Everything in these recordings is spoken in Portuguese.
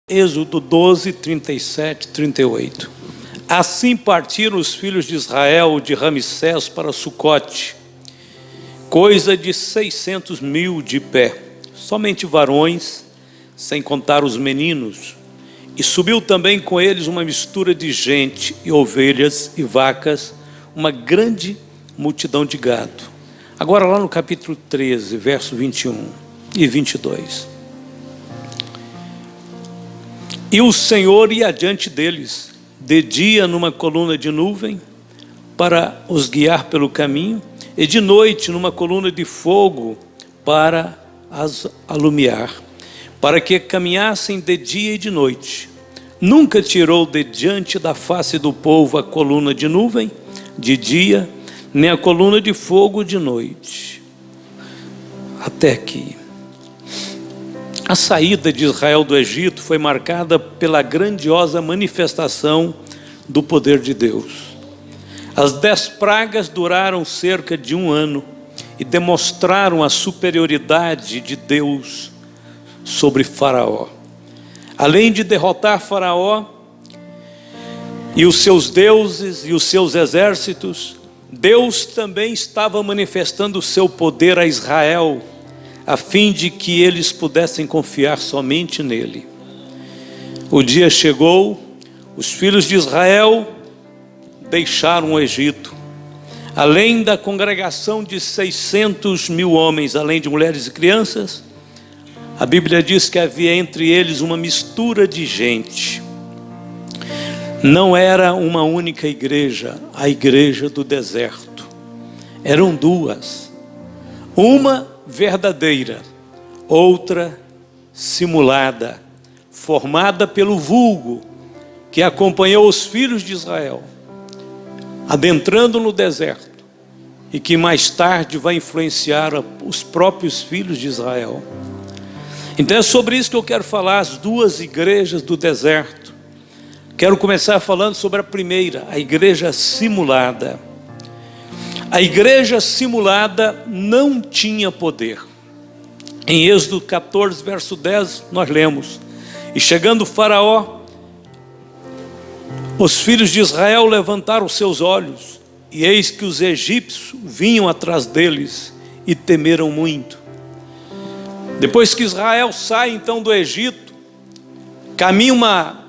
Êxodo 12, 37, 38. Assim partiram os filhos de Israel de Ramsés para Sucote, coisa de 600 mil de pé, somente varões, sem contar os meninos. E subiu também com eles uma mistura de gente, e ovelhas e vacas, uma grande multidão de gado. Agora lá no capítulo 13, verso 21 e 22. E o Senhor ia adiante deles, de dia numa coluna de nuvem, para os guiar pelo caminho, e de noite numa coluna de fogo, para as alumiar, para que caminhassem de dia e de noite. Nunca tirou de diante da face do povo a coluna de nuvem de dia, nem a coluna de fogo de noite. Até aqui. A saída de Israel do Egito foi marcada pela grandiosa manifestação do poder de Deus. As 10 pragas duraram cerca de 1 ano e demonstraram a superioridade de Deus sobre Faraó. Além de derrotar Faraó e os seus deuses e os seus exércitos, Deus também estava manifestando o seu poder a Israel, a fim de que eles pudessem confiar somente nele. O dia chegou, os filhos de Israel deixaram o Egito. Além da congregação de 600 mil homens, além de mulheres e crianças, a Bíblia diz que havia entre eles uma mistura de gente. Não era uma única igreja, a igreja do deserto. Eram duas. Uma verdadeira, outra simulada, formada pelo vulgo que acompanhou os filhos de Israel, adentrando no deserto, e que mais tarde vai influenciar os próprios filhos de Israel. Então é sobre isso que eu quero falar, as duas igrejas do deserto. Quero começar falando sobre a primeira, a igreja simulada. A igreja simulada não tinha poder. Em Êxodo 14, verso 10, nós lemos: E chegando Faraó, os filhos de Israel levantaram seus olhos, e eis que os egípcios vinham atrás deles, e temeram muito. Depois que Israel sai então do Egito, caminha uma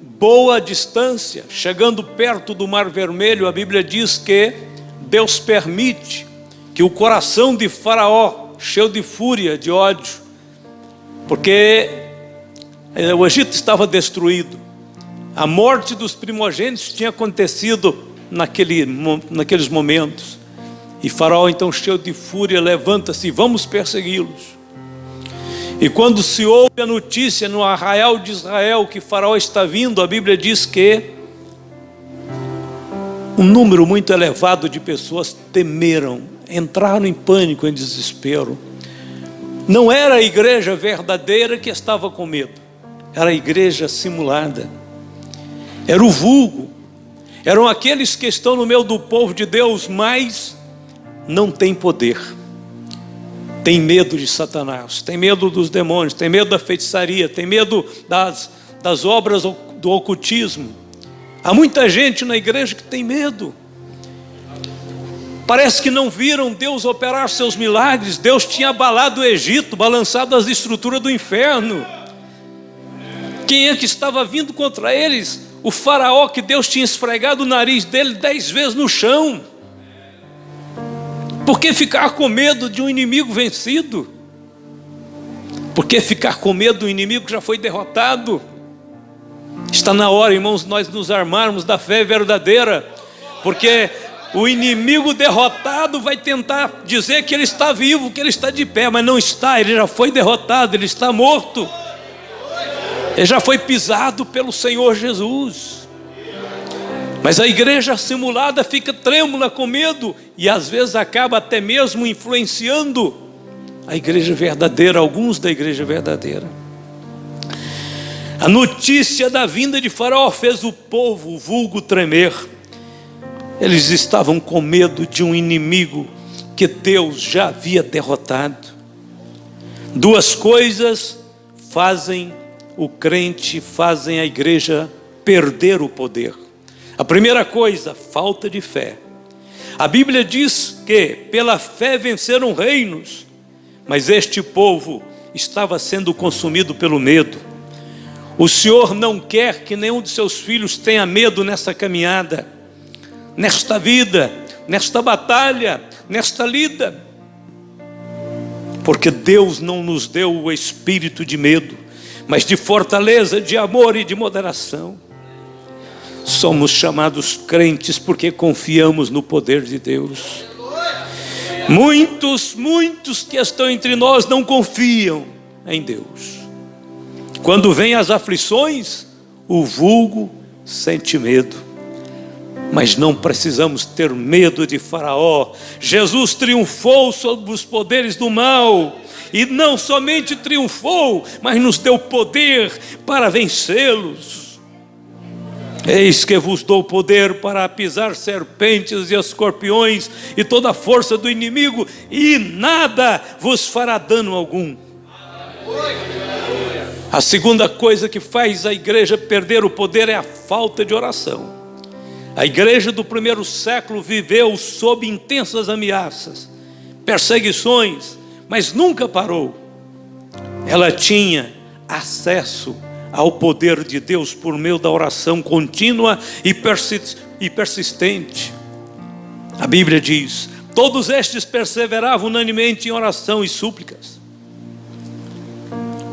boa distância, chegando perto do Mar Vermelho, a Bíblia diz que Deus permite que o coração de Faraó, cheio de fúria, de ódio, porque o Egito estava destruído, a morte dos primogênitos tinha acontecido naqueles momentos, e Faraó então, cheio de fúria, levanta-se: vamos persegui-los. E quando se ouve a notícia no arraial de Israel que Faraó está vindo, a Bíblia diz que um número muito elevado de pessoas temeram, entraram em pânico, em desespero. Não era a igreja verdadeira que estava com medo, era a igreja simulada, era o vulgo, eram aqueles que estão no meio do povo de Deus, mas não têm poder, tem medo de Satanás, tem medo dos demônios, tem medo da feitiçaria, tem medo das obras do ocultismo. Há muita gente na igreja que tem medo. Parece que não viram Deus operar seus milagres. Deus tinha abalado o Egito, balançado as estruturas do inferno. Quem é que estava vindo contra eles? O Faraó, que Deus tinha esfregado o nariz dele 10 vezes no chão. Por que ficar com medo de um inimigo vencido? Por que ficar com medo do inimigo que já foi derrotado? Está na hora, irmãos, nós nos armarmos da fé verdadeira, porque o inimigo derrotado vai tentar dizer que ele está vivo, que ele está de pé, mas não está, ele já foi derrotado, ele está morto, ele já foi pisado pelo Senhor Jesus. Mas a igreja simulada fica trêmula com medo, e às vezes acaba até mesmo influenciando a igreja verdadeira, alguns da igreja verdadeira. A notícia da vinda de Faraó fez o povo, o vulgo, tremer. Eles estavam com medo de um inimigo que Deus já havia derrotado. Duas coisas fazem o crente fazem a igreja perder o poder. A primeira coisa, falta de fé. A Bíblia diz que pela fé venceram reinos, mas este povo estava sendo consumido pelo medo. O Senhor não quer que nenhum de seus filhos tenha medo nessa caminhada, nesta vida, nesta batalha, nesta lida. Porque Deus não nos deu o espírito de medo, mas de fortaleza, de amor e de moderação. Somos chamados crentes porque confiamos no poder de Deus. Muitos que estão entre nós não confiam em Deus. Quando vêm as aflições, o vulgo sente medo. Mas não precisamos ter medo de Faraó. Jesus triunfou sobre os poderes do mal. E não somente triunfou, mas nos deu poder para vencê-los. Eis que vos dou poder para pisar serpentes e escorpiões e toda a força do inimigo, e nada vos fará dano algum. A segunda coisa que faz a igreja perder o poder é a falta de oração. A igreja do primeiro século viveu sob intensas ameaças, perseguições, mas nunca parou. Ela tinha acesso ao poder de Deus por meio da oração contínua e persistente. A Bíblia diz: todos estes perseveravam unanimemente em oração e súplicas.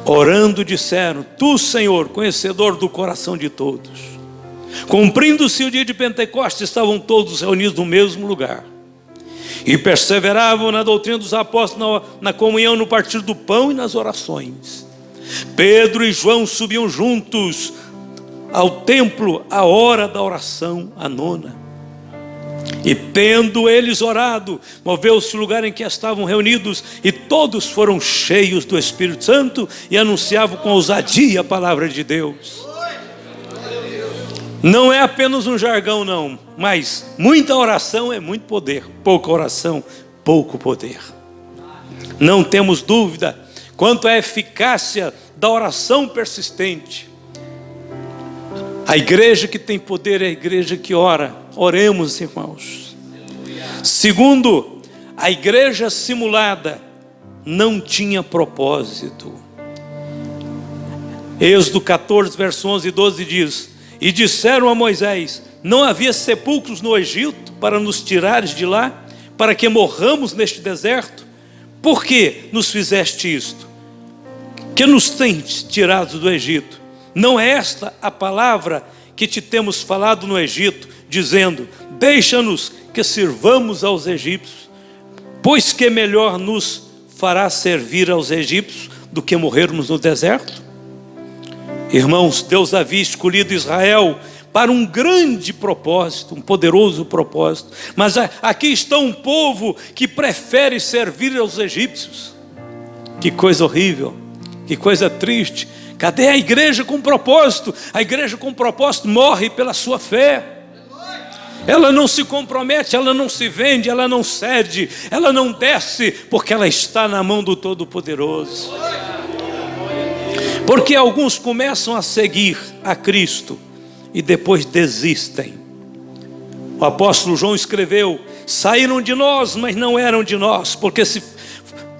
Orando disseram: Tu, Senhor, conhecedor do coração de todos. Cumprindo-se o dia de Pentecostes, estavam todos reunidos no mesmo lugar. E perseveravam na doutrina dos apóstolos, na comunhão, no partir do pão e nas orações. Pedro e João subiam juntos ao templo à hora da oração, a nona. E tendo eles orado, moveu-se o lugar em que estavam reunidos, e todos foram cheios do Espírito Santo e anunciavam com ousadia a palavra de Deus. Não é apenas um jargão, não, mas muita oração é muito poder, pouca oração, pouco poder. Não temos dúvida quanto à eficácia da oração persistente. A igreja que tem poder é a igreja que ora. Oremos, irmãos. Segundo, a igreja simulada não tinha propósito. Êxodo 14, verso 11 e 12 diz: E disseram a Moisés: Não havia sepulcros no Egito para nos tirares de lá, para que morramos neste deserto? Por que nos fizeste isto? Que nos tens tirado do Egito? Não é esta a palavra que te temos falado no Egito, dizendo: Deixa-nos que sirvamos aos egípcios, pois que melhor nos fará servir aos egípcios do que morrermos no deserto? Irmãos, Deus havia escolhido Israel para um grande propósito, um poderoso propósito. Mas aqui está um povo que prefere servir aos egípcios. Que coisa horrível, que coisa triste. Cadê a igreja com propósito? A igreja com propósito morre pela sua fé. Ela não se compromete, ela não se vende, ela não cede, ela não desce, porque ela está na mão do Todo-Poderoso. Porque alguns começam a seguir a Cristo e depois desistem. O apóstolo João escreveu: saíram de nós, mas não eram de nós, porque se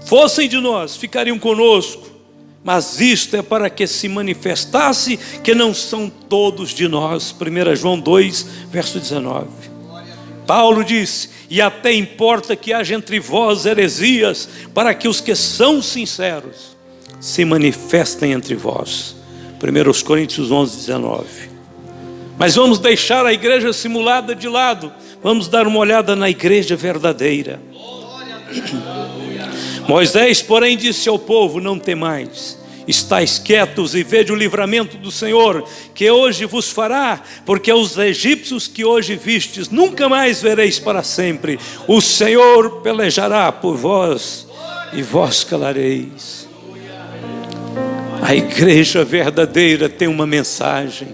fossem de nós, ficariam conosco. Mas isto é para que se manifestasse que não são todos de nós. 1 João 2, verso 19. Paulo disse: e até importa que haja entre vós heresias, para que os que são sinceros se manifestem entre vós. 1 Coríntios 11, 19. Mas vamos deixar a igreja simulada de lado. Vamos dar uma olhada na igreja verdadeira. Moisés, porém, disse ao povo: não temais, estais quietos e vede o livramento do Senhor, que hoje vos fará, porque os egípcios que hoje vistes, nunca mais vereis para sempre. O Senhor pelejará por vós, e vós calareis. A igreja verdadeira tem uma mensagem.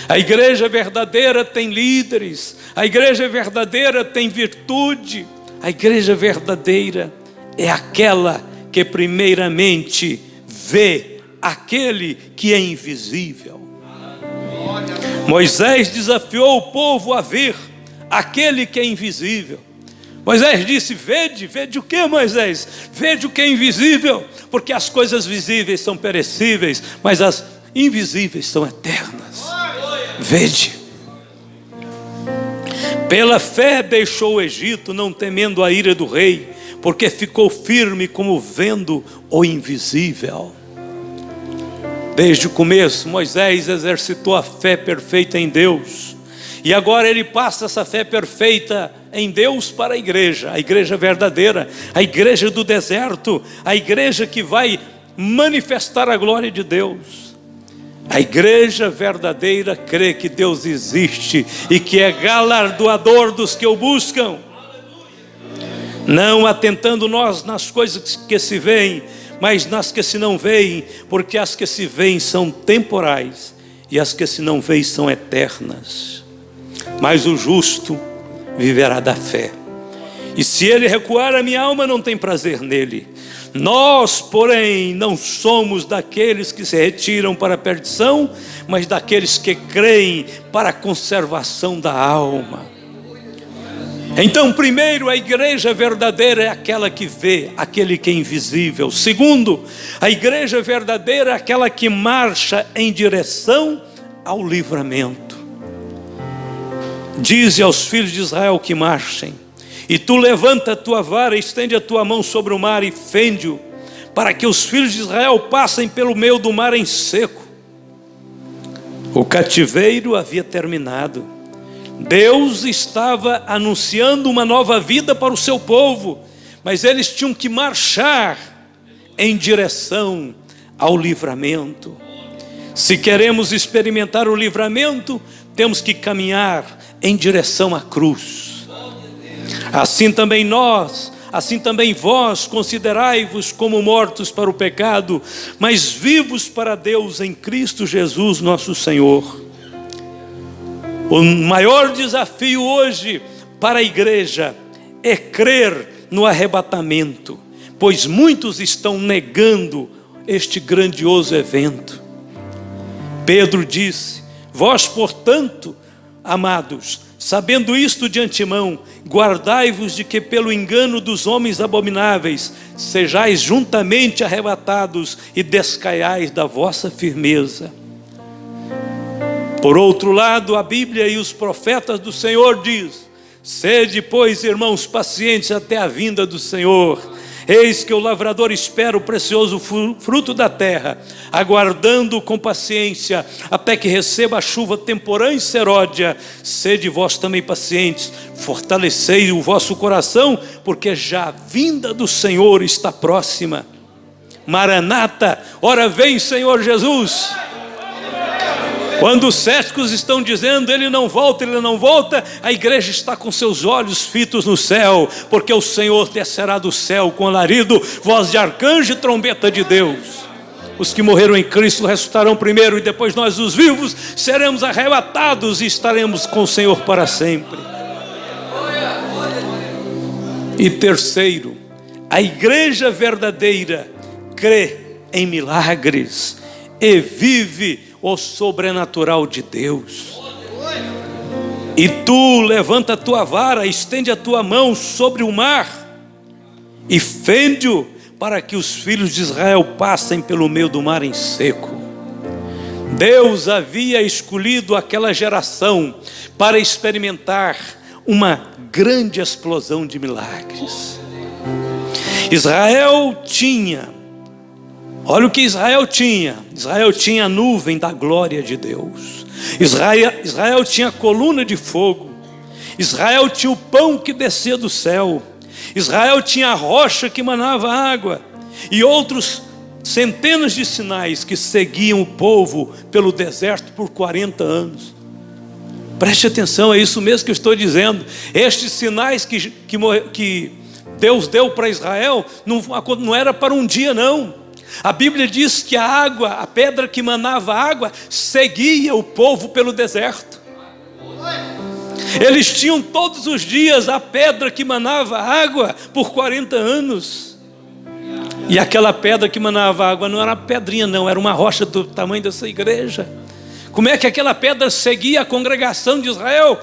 A igreja verdadeira tem líderes. A igreja verdadeira tem virtude. A igreja verdadeira é aquela que primeiramente vê aquele que é invisível. Moisés desafiou o povo a ver aquele que é invisível. Moisés disse: vede o que, Moisés? Vede o que é invisível, porque as coisas visíveis são perecíveis, mas as invisíveis são eternas. Vede. Pela fé deixou o Egito, não temendo a ira do rei, porque ficou firme como vendo o invisível. Desde o começo, Moisés exercitou a fé perfeita em Deus. E agora ele passa essa fé perfeita em Deus para a igreja verdadeira, a igreja do deserto, a igreja que vai manifestar a glória de Deus. A igreja verdadeira crê que Deus existe e que é galardoador dos que o buscam, não atentando nós nas coisas que se veem, mas nas que se não veem, porque as que se veem são temporais e as que se não veem são eternas. Mas o justo viverá da fé. E se ele recuar, a minha alma não tem prazer nele. Nós, porém, não somos daqueles que se retiram para a perdição, mas daqueles que creem para a conservação da alma. Então, primeiro, a igreja verdadeira é aquela que vê aquele que é invisível. Segundo, a igreja verdadeira é aquela que marcha em direção ao livramento. Dize aos filhos de Israel que marchem, e tu levanta a tua vara, estende a tua mão sobre o mar e fende-o, para que os filhos de Israel passem pelo meio do mar em seco. O cativeiro havia terminado. Deus estava anunciando uma nova vida para o seu povo, mas eles tinham que marchar em direção ao livramento. Se queremos experimentar o livramento, temos que caminhar em direção à cruz. Assim também vós considerai-vos como mortos para o pecado, mas vivos para Deus em Cristo Jesus nosso Senhor. O maior desafio hoje para a igreja é crer no arrebatamento, pois muitos estão negando este grandioso evento. Pedro disse: vós, portanto, amados, sabendo isto de antemão, guardai-vos de que pelo engano dos homens abomináveis sejais juntamente arrebatados e descaiais da vossa firmeza. Por outro lado, a Bíblia e os profetas do Senhor diz: sede, pois, irmãos, pacientes até a vinda do Senhor. Eis que o lavrador espera o precioso fruto da terra, aguardando com paciência, até que receba a chuva temporã e seródia. Sede vós também pacientes, fortalecei o vosso coração, porque já a vinda do Senhor está próxima. Maranata, ora vem, Senhor Jesus. Quando os céticos estão dizendo ele não volta, a igreja está com seus olhos fitos no céu, porque o Senhor descerá do céu com alarido, voz de arcanjo e trombeta de Deus. Os que morreram em Cristo ressuscitarão primeiro, e depois nós, os vivos, seremos arrebatados e estaremos com o Senhor para sempre. E terceiro, a igreja verdadeira crê em milagres e vive o sobrenatural de Deus. E tu levanta a tua vara, estende a tua mão sobre o mar e fende-o, para que os filhos de Israel passem pelo meio do mar em seco. Deus havia escolhido aquela geração para experimentar uma grande explosão de milagres. Olha o que Israel tinha. Israel tinha a nuvem da glória de Deus. Israel tinha a coluna de fogo. Israel tinha o pão que descia do céu. Israel tinha a rocha que manava água. E outros centenas de sinais que seguiam o povo pelo deserto por 40 anos. Preste atenção, é isso mesmo que eu estou dizendo. Estes sinais que Deus deu para Israel não era para um dia, não. A Bíblia diz que a água, a pedra que manava água, seguia o povo pelo deserto. Eles tinham todos os dias a pedra que manava água por 40 anos. E aquela pedra que manava água não era uma pedrinha não, era uma rocha do tamanho dessa igreja. Como é que aquela pedra seguia a congregação de Israel?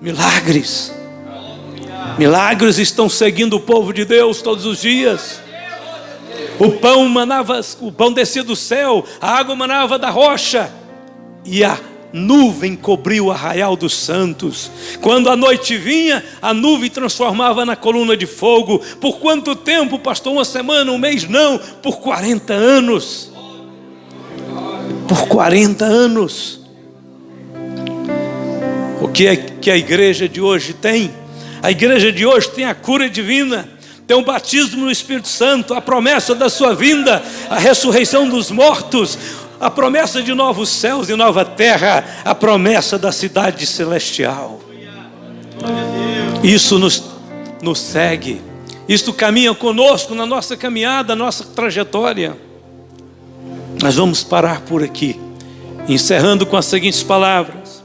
Milagres. Milagres estão seguindo o povo de Deus todos os dias. O pão descia do céu, a água manava da rocha, e a nuvem cobriu o arraial dos santos. Quando a noite vinha, a nuvem transformava na coluna de fogo. Por quanto tempo, pastor? Uma semana, um mês? Não, por 40 anos. Por 40 anos. O que é que a igreja de hoje tem? A igreja de hoje tem a cura divina, tem o batismo no Espírito Santo, a promessa da sua vinda, a ressurreição dos mortos, a promessa de novos céus e nova terra, a promessa da cidade celestial. Isso nos segue, isto caminha conosco na nossa caminhada, na nossa trajetória. Nós vamos parar por aqui, encerrando com as seguintes palavras.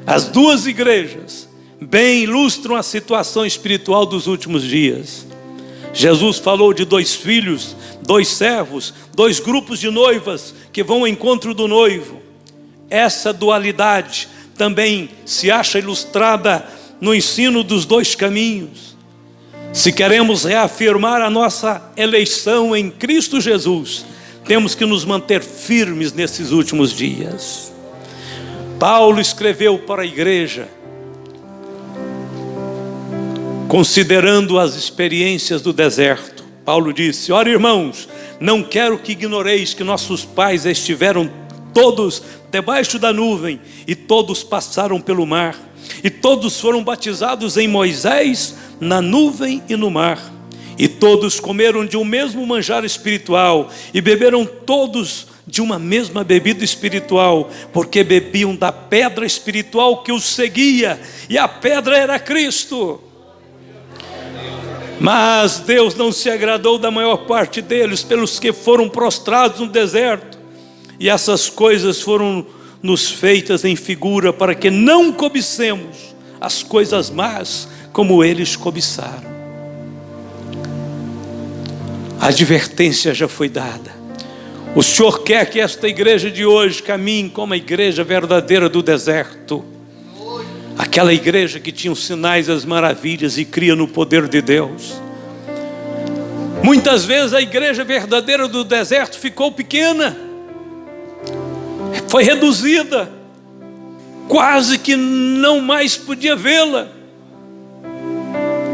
As duas igrejas bem ilustram a situação espiritual dos últimos dias. Jesus falou de 2 filhos, 2 servos, 2 grupos de noivas que vão ao encontro do noivo. Essa dualidade também se acha ilustrada no ensino dos 2 caminhos. Se queremos reafirmar a nossa eleição em Cristo Jesus, temos que nos manter firmes nesses últimos dias. Paulo escreveu para a igreja, considerando as experiências do deserto. Paulo disse: ora, irmãos, não quero que ignoreis que nossos pais estiveram todos debaixo da nuvem, e todos passaram pelo mar, e todos foram batizados em Moisés, na nuvem e no mar, e todos comeram de um mesmo manjar espiritual, e beberam todos de uma mesma bebida espiritual, porque bebiam da pedra espiritual que os seguia, e a pedra era Cristo. Mas Deus não se agradou da maior parte deles, pelos que foram prostrados no deserto, e essas coisas foram nos feitas em figura, para que não cobicemos as coisas más como eles cobiçaram. A advertência já foi dada. O Senhor quer que esta igreja de hoje caminhe como a igreja verdadeira do deserto. Aquela igreja que tinha os sinais, as maravilhas e cria no poder de Deus. Muitas vezes a igreja verdadeira do deserto ficou pequena, foi reduzida, quase que não mais podia vê-la.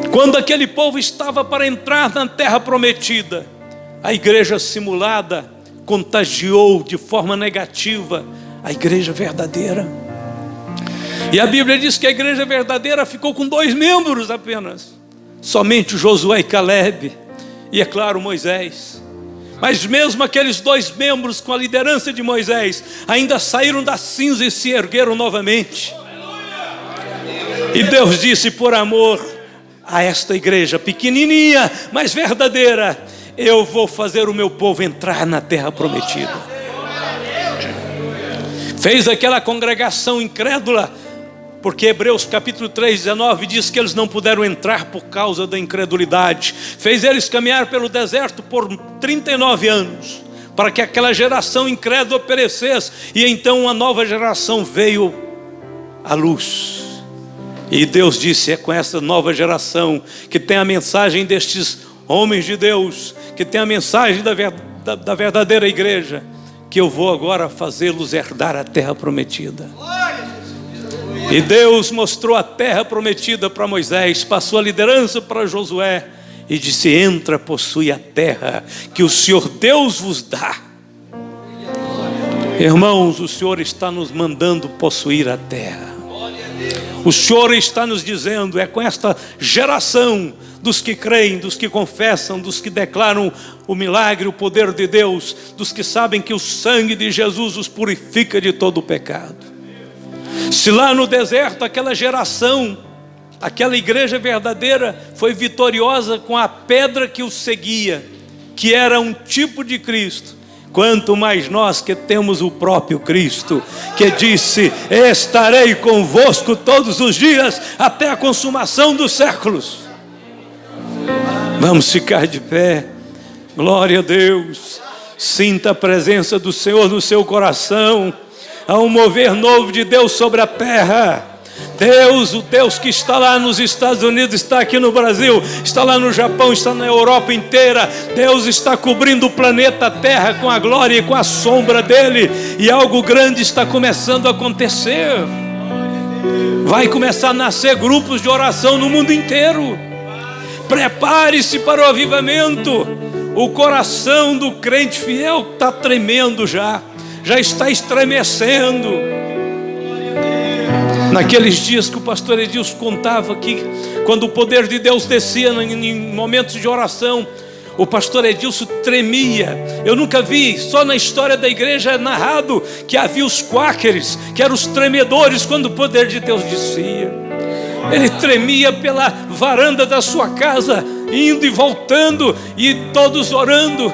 Quando aquele povo estava para entrar na terra prometida, a igreja simulada contagiou de forma negativa a igreja verdadeira. E a Bíblia diz que a igreja verdadeira ficou com 2 membros apenas, somente Josué e Caleb, e é claro, Moisés. Mas mesmo aqueles 2 membros com a liderança de Moisés ainda saíram da cinza e se ergueram novamente. E Deus disse: por amor a esta igreja pequenininha, mas verdadeira, eu vou fazer o meu povo entrar na terra prometida. Fez aquela congregação incrédula, porque Hebreus capítulo 3, 19 diz que eles não puderam entrar por causa da incredulidade. Fez eles caminhar pelo deserto por 39 anos, para que aquela geração incrédula perecesse, e então uma nova geração veio à luz. E Deus disse: é com essa nova geração que tem a mensagem destes homens de Deus, que tem a mensagem da verdadeira igreja, que eu vou agora fazê-los herdar a terra prometida. E Deus mostrou a terra prometida para Moisés, passou a liderança para Josué e disse: entra, possui a terra que o Senhor Deus vos dá. Irmãos, o Senhor está nos mandando possuir a terra. O Senhor está nos dizendo: é com esta geração dos que creem, dos que confessam, dos que declaram o milagre, o poder de Deus, dos que sabem que o sangue de Jesus os purifica de todo o pecado. Se lá no deserto aquela geração, aquela igreja verdadeira foi vitoriosa com a pedra que os seguia, que era um tipo de Cristo, quanto mais nós que temos o próprio Cristo, que disse: estarei convosco todos os dias até a consumação dos séculos. Vamos ficar de pé, Glória a Deus. Sinta a presença do Senhor no seu coração. Há um mover novo de Deus sobre a terra. Deus, o Deus que está lá nos Estados Unidos, está aqui no Brasil, está lá no Japão, está na Europa inteira. Deus está cobrindo o planeta Terra com a glória e com a sombra dele. E algo grande está começando a acontecer. Vai começar a nascer grupos de oração no mundo inteiro. Prepare-se para o avivamento. O coração do crente fiel está tremendo já está estremecendo. Naqueles dias que o pastor Edilson contava aqui, quando o poder de Deus descia em momentos de oração, o pastor Edilson tremia. Eu nunca vi, só na história da igreja é narrado que havia os quáqueres, que eram os tremedores quando o poder de Deus descia. Ele tremia pela varanda da sua casa, indo e voltando, e todos orando.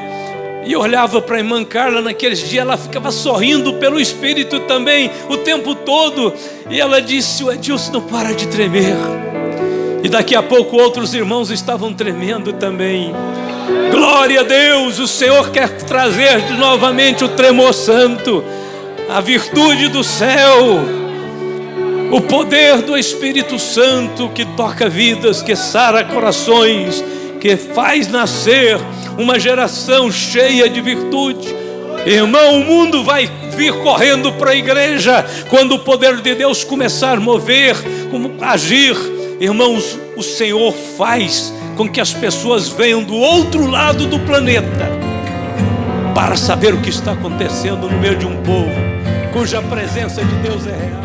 E olhava para a irmã Carla naqueles dias, ela ficava sorrindo pelo Espírito também, o tempo todo. E ela disse: o Edilson não para de tremer. E daqui a pouco outros irmãos estavam tremendo também. Glória a Deus, o Senhor quer trazer novamente o tremor santo, a virtude do céu, o poder do Espírito Santo que toca vidas, que sara corações, que faz nascer uma geração cheia de virtude. Irmão, o mundo vai vir correndo para a igreja quando o poder de Deus começar a mover, agir. Irmãos, o Senhor faz com que as pessoas venham do outro lado do planeta para saber o que está acontecendo no meio de um povo cuja presença de Deus é real.